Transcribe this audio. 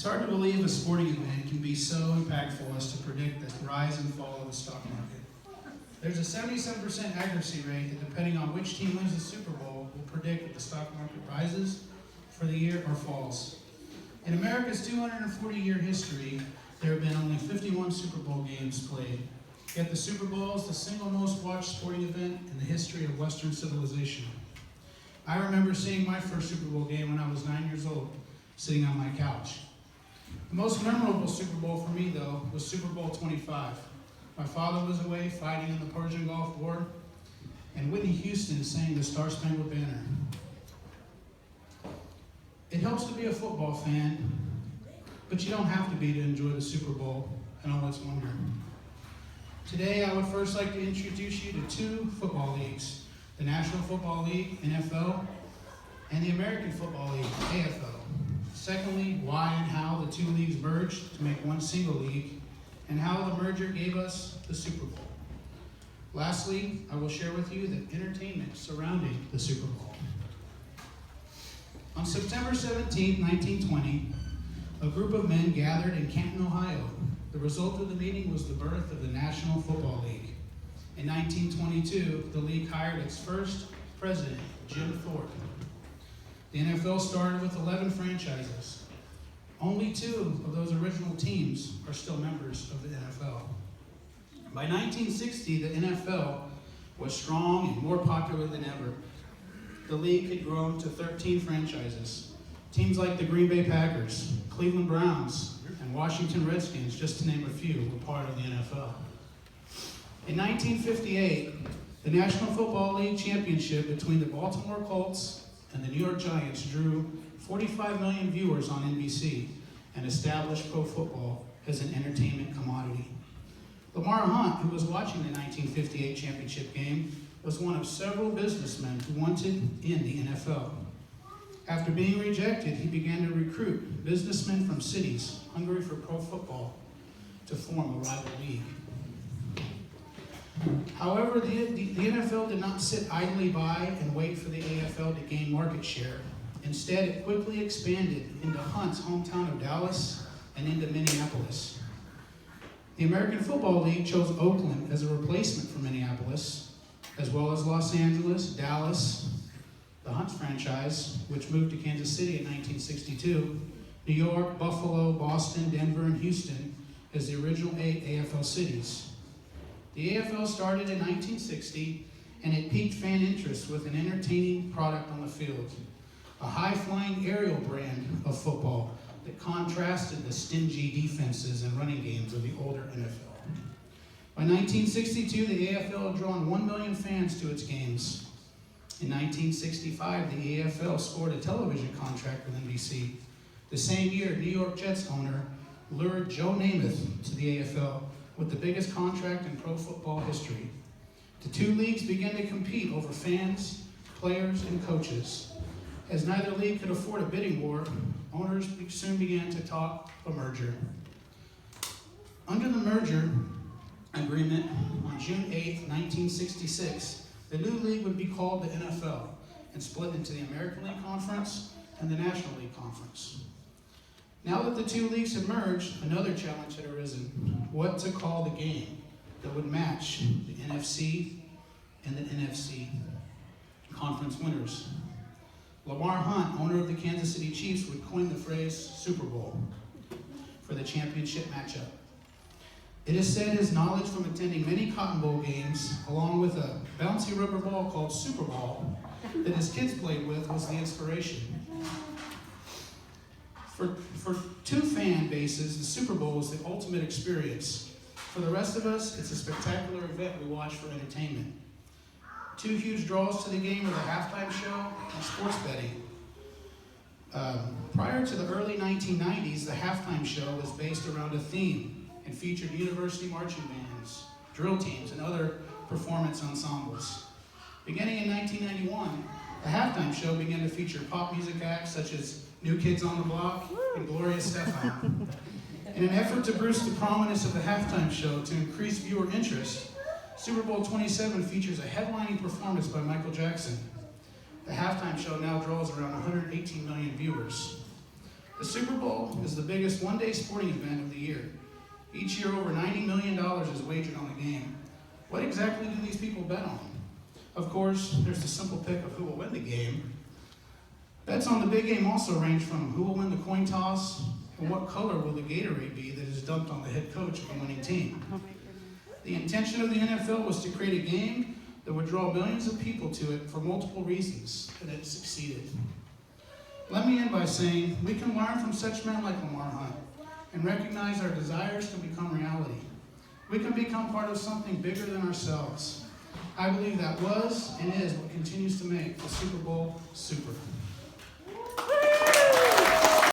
hard to believe a sporting event can be so impactful as to predict the rise and fall of the stock market. There's a 77% accuracy rate that, depending on which team wins the Super Bowl, will predict if the stock market rises for the year or falls. In America's 240-year history, there have been only 51 Super Bowl games played. Yet the Super Bowl is the single most watched sporting event in the history of Western civilization. I remember seeing my first Super Bowl game when I was 9 years old, sitting on my couch. The most memorable Super Bowl for me, though, was Super Bowl 25. My father was away fighting in the Persian Gulf War, and Whitney Houston sang the Star-Spangled Banner. It helps to be a football fan, but you don't have to be to enjoy the Super Bowl and all its wonder. Today, I would first like to introduce you to two football leagues, the National Football League, NFL, and the American Football League, AFL. Secondly, why and how the two leagues merged to make one single league, and how the merger gave us the Super Bowl. Lastly, I will share with you the entertainment surrounding the Super Bowl. On September 17, 1920, a group of men gathered in Canton, Ohio. The result of the meeting was the birth of the National Football League. In 1922, the league hired its first president, Jim Thorpe. The NFL started with 11 franchises. Only 2 of those original teams are still members of the NFL. By 1960, the NFL was strong and more popular than ever. The league had grown to 13 franchises. Teams like the Green Bay Packers, Cleveland Browns, and Washington Redskins, just to name a few, were part of the NFL. In 1958, the National Football League championship between the Baltimore Colts and the New York Giants drew 45 million viewers on NBC and established pro football as an entertainment commodity. Lamar Hunt, who was watching the 1958 championship game, was one of several businessmen who wanted in the NFL. After being rejected, he began to recruit businessmen from cities hungry for pro football to form a rival league. However, the NFL did not sit idly by and wait for the AFL to gain market share. Instead, it quickly expanded into Hunt's hometown of Dallas and into Minneapolis. The American Football League chose Oakland as a replacement for Minneapolis, as well as Los Angeles, Dallas, the Hunts franchise, which moved to Kansas City in 1962, New York, Buffalo, Boston, Denver, and Houston as the original 8 AFL cities. The AFL started in 1960, and it piqued fan interest with an entertaining product on the field, a high-flying aerial brand of football that contrasted the stingy defenses and running games of the older NFL. By 1962, the AFL had drawn 1 million fans to its games. In 1965, the AFL scored a television contract with NBC. The same year, New York Jets owner lured Joe Namath to the AFL with the biggest contract in pro football history. The two leagues began to compete over fans, players, and coaches. As neither league could afford a bidding war, owners soon began to talk a merger. Under the merger agreement on June 8, 1966, the new league would be called the NFL and split into the American League Conference and the National League Conference. Now that the two leagues had merged, another challenge had arisen: what to call the game that would match the NFC and the NFC conference winners. Lamar Hunt, owner of the Kansas City Chiefs, would coin the phrase Super Bowl for the championship matchup. It is said his knowledge from attending many Cotton Bowl games, along with a bouncy rubber ball called Super Ball that his kids played with, was the inspiration. For two fan bases, the Super Bowl is the ultimate experience. For the rest of us, it's a spectacular event we watch for entertainment. Two huge draws to the game are the halftime show and sports betting. Prior to the early 1990s, the halftime show was based around a theme and featured university marching bands, drill teams, and other performance ensembles. Beginning in 1991, the halftime show began to feature pop music acts such as New Kids on the Block and Gloria Estefan. In an effort to boost the prominence of the halftime show to increase viewer interest, Super Bowl 27 features a headlining performance by Michael Jackson. The halftime show now draws around 118 million viewers. The Super Bowl is the biggest one-day sporting event of the year. Each year, over $90 million is wagered on the game. What exactly do these people bet on? Of course, there's the simple pick of who will win the game. Bets on the big game also range from who will win the coin toss and what color will the Gatorade be that is dumped on the head coach of the winning team. The intention of the NFL was to create a game that would draw millions of people to it for multiple reasons, and it succeeded. Let me end by saying we can learn from such men like Lamar Hunt and recognize our desires can become reality. We can become part of something bigger than ourselves. I believe that was and is what continues to make the Super Bowl super.